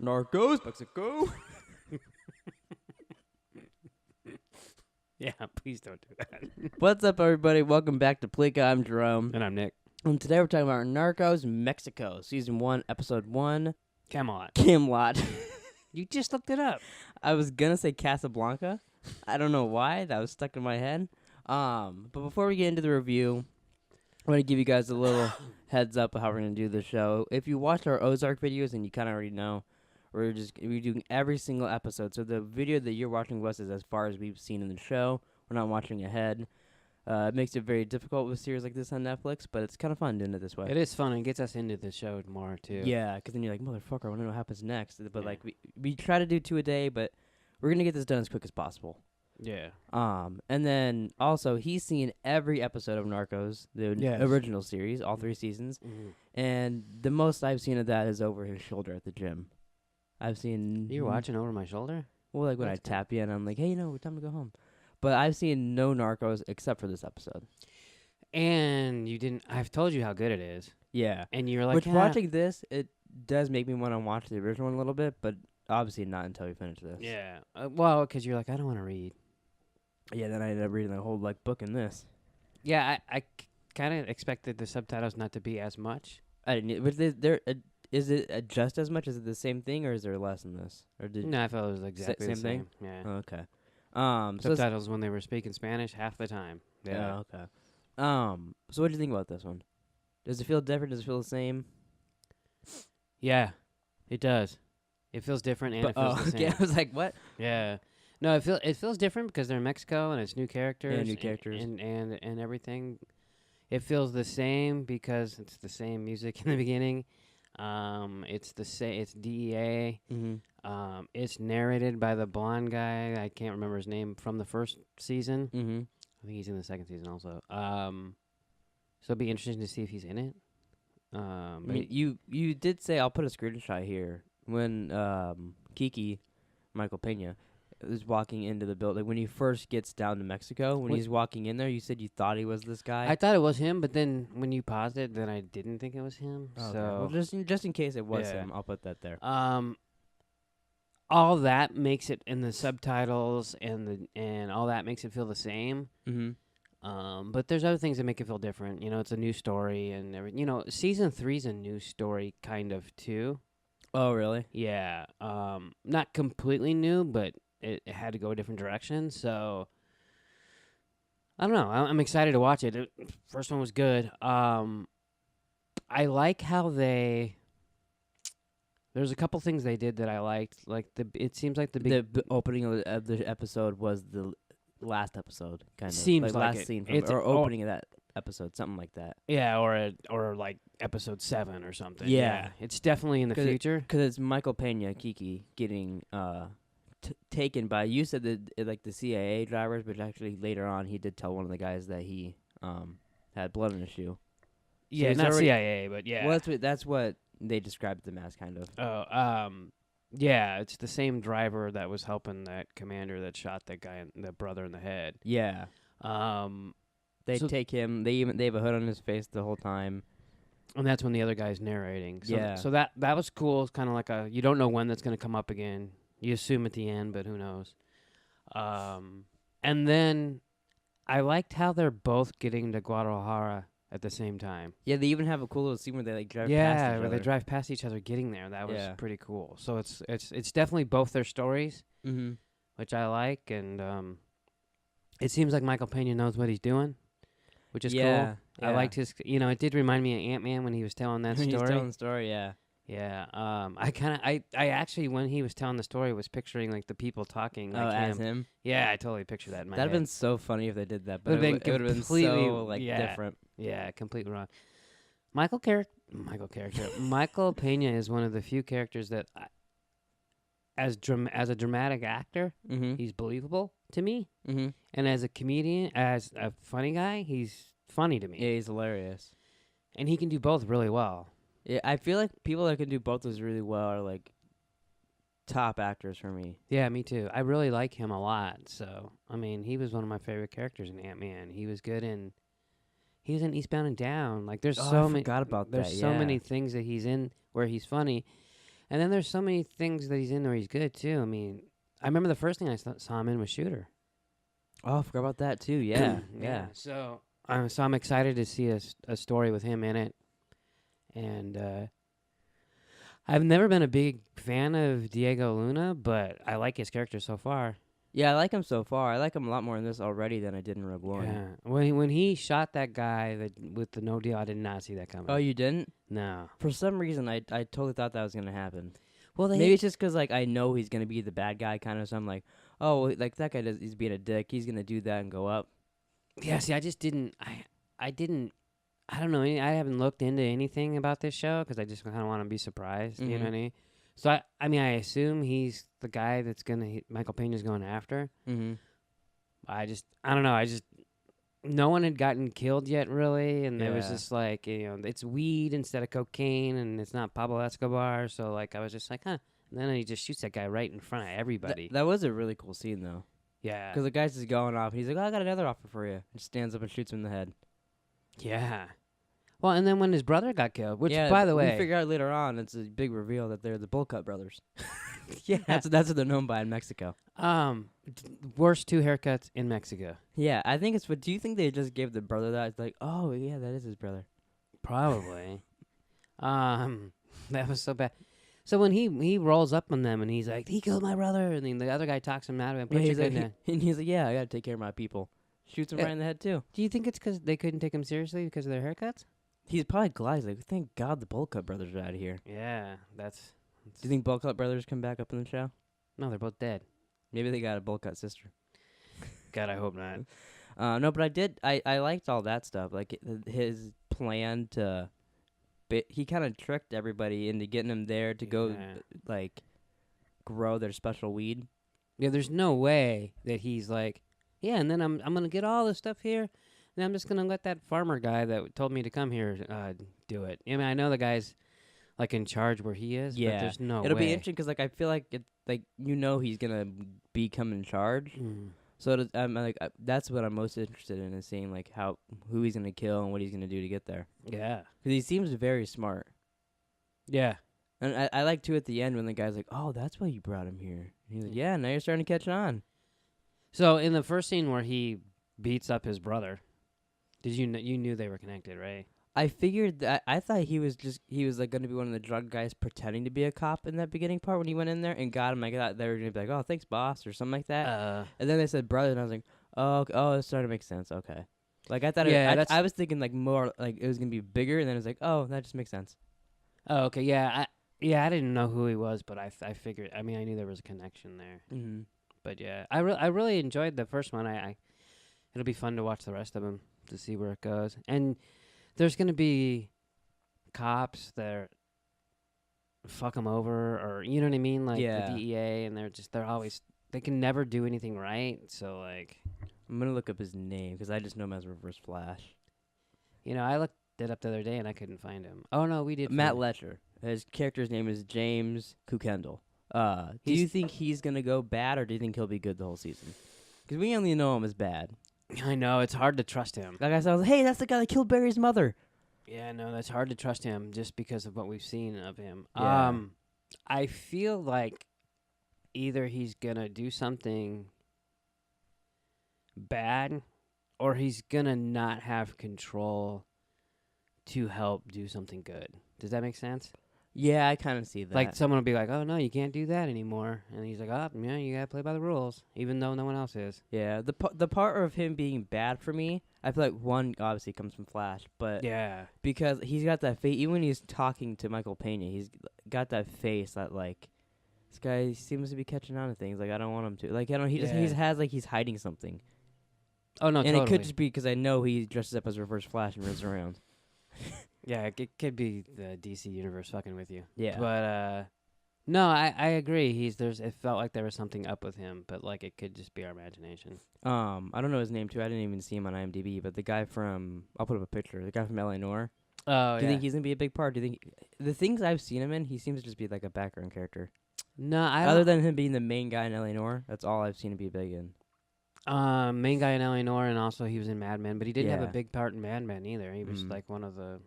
Narcos, Mexico. Yeah, please don't do that. What's up, everybody? Welcome back to Pleeka. I'm Jerome. And I'm Nick. And today we're talking about Narcos, Mexico, Season 1, Episode 1, Camelot. Camelot. You just looked it up. I was going to say Casablanca. I don't know why. That was stuck in my head. But before we get into the review, I want to give you guys a little heads up of how we're going to do the show. If you watched our Ozark videos, and you kind of already know, we're doing every single episode. So the video that you're watching with us is as far as we've seen in the show. We're not watching ahead. It makes it very difficult with series like this on Netflix, but it's kind of fun doing it this way. It is fun and gets us into the show more, too. Yeah, because then you're like, motherfucker, I want to know what happens next. But Yeah. like we try to do 2 a day, but we're going to get this done as quick as possible. Yeah. And then also he's seen every episode of Narcos, the Yes. original series, all 3 seasons, and the most I've seen of that is over his shoulder at the gym. I've seen... You're watching over my shoulder? Well, like when That's I tap you and I'm like, hey, time to go home. But I've seen no Narcos except for this episode. And you didn't... I've told you how good it is. Yeah. And you're like, Which, watching this, it does make me want to watch the original one a little bit, but obviously not until we finish this. Yeah. Well, because you're like, I don't want to read. Yeah, then I ended up reading the whole book in this. Yeah, I kind of expected the subtitles not to be as much. I didn't. But is it just as much? Is it the same thing, or is there less in this? Or did No, I felt it was exactly same the thing? same. Yeah. Oh, okay. So Subtitles when they were speaking Spanish half the time. Yeah. okay. So what do you think about this one? Does it feel different? Does it feel the same? Yeah, it does. It feels different and it feels the same. Okay. I was like, what? Yeah. No, it feels different because they're in Mexico and it's new characters. Yeah, new characters. And everything. It feels the same because it's the same music in the beginning. It's the same. It's DEA. Mm-hmm. It's narrated by the blonde guy. I can't remember his name from the first season. Mm-hmm. I think he's in the second season also. So it'll be interesting to see if he's in it. I mean, you did say, I'll put a screenshot here, when Kiki, Michael Pena, is walking into the building, when he first gets down to Mexico, when he's walking in there, you said you thought he was this guy. I thought it was him, but then when you paused it, then I didn't think it was him. Okay. So Well, just in case it was him, I'll put that there. all that makes it in the subtitles and all that makes it feel the same. Mm-hmm. But there's other things that make it feel different. You know, it's a new story and everything. You know, season 3's a new story kind of too. Oh, really? Yeah. Not completely new, but it had to go a different direction. So I don't know. I'm excited to watch it. First one was good. I like how there's a couple things they did that I liked. Like it seems like the opening of the episode was the last episode, kind of. Seems like last it. scene from It's or opening of that episode, something like that. Yeah, or like episode 7 or something. Yeah. It's definitely in the future. Because it's Michael Pena, Kiki, getting taken by, you said that like the CIA drivers, but actually later on he did tell one of the guys that he had blood in his shoe. Yeah, he's not already- CIA, but yeah. Well, that's what they described them as, kind of. Oh, yeah, it's the same driver that was helping that commander that shot that guy, the brother in the head. Yeah. They take him. They have a hood on his face the whole time. And that's when the other guy's narrating. So, Yeah. So that was cool. It's kind of like you don't know when that's going to come up again. You assume at the end, but who knows. And then I liked how they're both getting to Guadalajara at the same time. Yeah, they even have a cool little scene where they drive past each Yeah, where other. they drive past each other getting there. That was Yeah. pretty cool. So it's definitely both their stories, Mm-hmm. which I like, and it seems like Michael Pena knows what he's doing, which is cool. I liked his. You know, it did remind me of Ant-Man when he was telling that story. He's telling the story, yeah. Yeah. I actually, when he was telling the story, was picturing like the people talking like as him. Yeah, I totally pictured that in my That'd head. have been so funny if they did that, but Would've it been would have been completely- so yeah. different. Yeah, completely wrong. Michael Pena is one of the few characters that, as a dramatic actor, Mm-hmm. he's believable to me, Mm-hmm. and as a comedian, as a funny guy, he's funny to me. Yeah, he's hilarious. And he can do both really well. Yeah, I feel like people that can do both those really well are like top actors for me. Yeah, me too. I really like him a lot. So, I mean, he was one of my favorite characters in Ant-Man. He was good in Eastbound and Down. Like, there's I so many. forgot about There's that. so yeah. many things that he's in where he's funny, and then there's so many things that he's in where he's good too. I mean, I remember the first thing I saw him in was Shooter. Oh, I forgot about that too. Yeah, yeah. So I'm excited to see a story with him in it, and I've never been a big fan of Diego Luna, but I like his character so far. Yeah, I like him so far. I like him a lot more in this already than I did in Rogue One. Yeah, when he shot that guy with the no deal, I did not see that coming. Oh, you didn't? No. For some reason, I totally thought that was gonna happen. Well, Maybe it's just 'cause like I know he's gonna be the bad guy kind of. So I'm like, oh, like that guy he's being a dick. He's gonna do that and go up. Yeah. See, I just didn't. I didn't. I don't know. I haven't looked into anything about this show because I just kind of want to be surprised. You know what I mean? So I mean, I assume he's the guy that's Michael Pena's going after. Mm-hmm. I don't know. No one had gotten killed yet, really, and it was Yeah. just like, it's weed instead of cocaine, and it's not Pablo Escobar. So like, I was just like, huh. And then he just shoots that guy right in front of everybody. That was a really cool scene though. Yeah. Because the guy's just going off. He's like, oh, I got another offer for you. And stands up and shoots him in the head. Yeah. Well, and then when his brother got killed, which, yeah, by the way, we figure out later on, it's a big reveal that they're the Bull Cut brothers. Yeah, that's what they're known by in Mexico. worst 2 haircuts in Mexico. Yeah, I think it's. But do you think they just gave the brother that? It's like, oh yeah, that is his brother. Probably. That was so bad. So when he rolls up on them and he's like, he killed my brother, and then the other guy talks him out of it. Yeah, he's like, yeah, I gotta take care of my people. Shoots him right in the head too. Do you think it's because they couldn't take him seriously because of their haircuts? He's probably glad. He's like, thank God the Bull Cut brothers are out of here. Yeah, that's. Do you think Bull Cut brothers come back up in the show? No, they're both dead. Maybe they got a Bull Cut sister. God, I hope not. No, but I liked all that stuff. Like his plan to, he kind of tricked everybody into getting them there to go like grow their special weed. Yeah, there's no way that he's like, yeah, and then I'm gonna get all this stuff here, and I'm just gonna let that farmer guy that told me to come here do it. I mean, I know the guy's like in charge where he is. Yeah, but there's no It'll way. be interesting because like I feel like he's gonna become in charge. So I'm like that's what I'm most interested in is seeing like who he's gonna kill and what he's gonna do to get there. Yeah, because he seems very smart. Yeah, and I like too at the end when the guy's like, "Oh, that's why you brought him here." And he's like, "Yeah, now you're starting to catch on." So in the first scene where he beats up his brother, you knew they were connected, right? I figured that. I thought he was like going to be one of the drug guys pretending to be a cop in that beginning part when he went in there and got him. I thought they were going to be like, "Oh, thanks, boss," or something like that. And then they said brother, and I was like, "Oh, it's starting to make sense." Okay, like I thought. Yeah, I was thinking like more like it was going to be bigger, and then it was like, "Oh, that just makes sense." Oh, okay, yeah, I didn't know who he was, but I figured. I mean, I knew there was a connection there. Mm-hmm. But yeah, I really enjoyed the first one. It'll be fun to watch the rest of them to see where it goes. And there's gonna be cops that fuck them over, or you know what I mean, like the DEA, and they can never do anything right. So like, I'm gonna look up his name because I just know him as Reverse Flash. I looked it up the other day and I couldn't find him. Oh no, we did. Matt Letcher. His character's name is James Kukendall. Do you think he's gonna go bad, or do you think he'll be good the whole season? Because we only know him as bad. I know, it's hard to trust him. Like I said, hey, that's the guy that killed Barry's mother. Yeah, no, that's hard to trust him just because of what we've seen of him. Yeah. I feel like either he's gonna do something bad, or he's gonna not have control to help do something good. Does that make sense? Yeah, I kind of see that. Like someone will be like, "Oh no, you can't do that anymore," and he's like, "Oh, yeah, you gotta play by the rules, even though no one else is." Yeah, the part of him being bad for me, I feel like one obviously comes from Flash, but yeah, because he's got that face. Even when he's talking to Michael Pena, he's got that face that like this guy seems to be catching on to things. Like I don't want him to. Like I don't. He has like he's hiding something. Oh no, and totally. It could just be because I know he dresses up as Reverse Flash and runs around. Yeah, it could be the DC universe fucking with you. Yeah, but no, I agree. It felt like there was something up with him, but like it could just be our imagination. I don't know his name too. I didn't even see him on IMDb, but the guy from I'll put up a picture. The guy from L.A. Noire. Oh, do you think he's gonna be a big part? Do you think the things I've seen him in, he seems to just be like a background character? No, other than him being the main guy in L.A. Noire, that's all I've seen him be big in. Main guy in L.A. Noire, and also he was in Mad Men, but he didn't have a big part in Mad Men either. He was like one of the,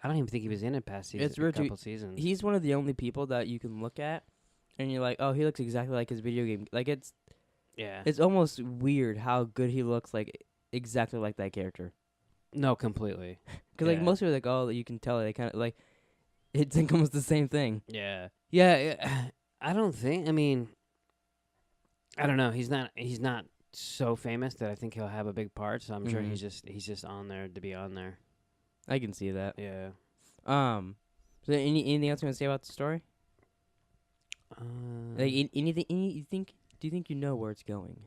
I don't even think he was in it past season. It's weird, a couple seasons. He's one of the only people that you can look at, and you're like, oh, he looks exactly like his video game. Like it's almost weird how good he looks, like exactly like that character. No, completely. Because like most people are like, oh, you can tell they kind of like it's like almost the same thing. Yeah. I don't think. I mean, I don't know. He's not so famous that I think he'll have a big part. So I'm sure he's just on there to be on there. I can see that. Yeah. So anything else you want to say about the story? Like anything? Do you think you know where it's going?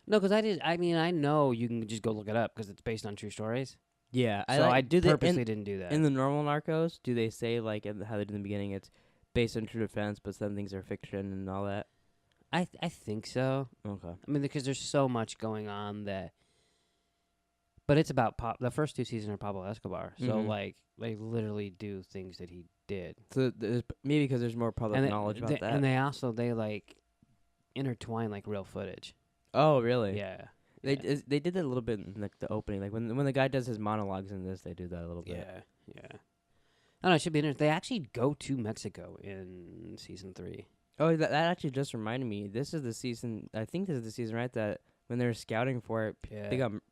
No, because I know you can just go look it up because it's based on true stories. Yeah, I purposely didn't do that. In the normal Narcos, do they say like how they did in the beginning? It's based on true defense, but some things are fiction and all that. I think so. Okay. I mean, because there's so much going on that. But it's about the first 2 seasons are Pablo Escobar, so like they literally do things that he did. So maybe because there's more public knowledge about that. And they like intertwine like real footage. Oh, really? Yeah. They did that a little bit in like the opening, like when the guy does his monologues in this, they do that a little bit. Yeah. I don't know. It should be interesting. They actually go to Mexico in season 3. Oh, that actually just reminded me. This is the season. I think this is the season, right? That when they were scouting for it,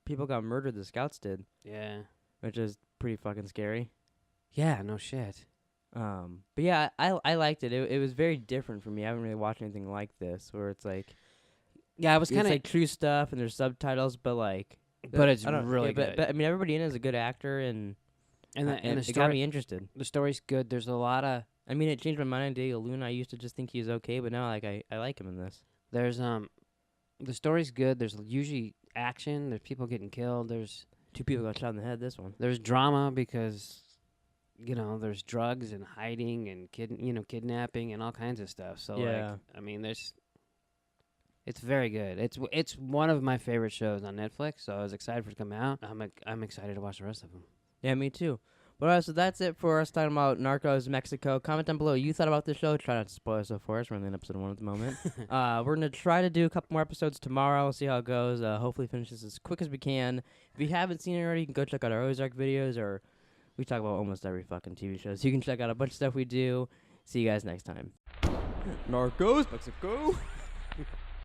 people got murdered. The scouts did. Yeah. Which is pretty fucking scary. Yeah. No shit. But yeah, I liked it. It was very different for me. I haven't really watched anything like this, where it's like. Yeah, I was kind of like true stuff, and there's subtitles, but like. But it's really good. But I mean, everybody in it is a good actor, and the story got me interested. The story's good. There's a lot of. I mean, it changed my mind on Diego Luna. I used to just think he was okay, but now like I like him in this. There's the story's good. There's usually action. There's people getting killed. There's 2 people got shot in the head. This one. There's drama because, there's drugs and hiding and kidnapping and all kinds of stuff. So like, I mean, it's very good. It's one of my favorite shows on Netflix. So I was excited for it to come out. I'm excited to watch the rest of them. Yeah, me too. But alright, so that's it for us talking about Narcos Mexico. Comment down below what you thought about this show. Try not to spoil stuff for us. We're only in episode 1 at the moment. We're going to try to do a couple more episodes tomorrow. We'll see how it goes. Hopefully finish this as quick as we can. If you haven't seen it already, you can go check out our Ozark videos, or we talk about almost every fucking TV show. So you can check out a bunch of stuff we do. See you guys next time. Narcos Mexico.